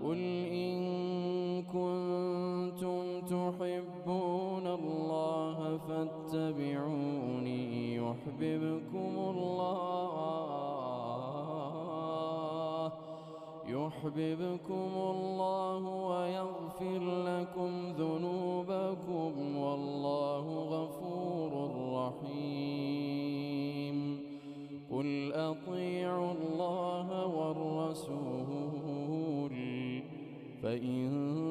قل إن كنتم تحبون الله فاتبعوني يحببكم الله ويغفر لكم ذنوبكم والله غفور رحيم قل أطيعوا الله والرسول فإن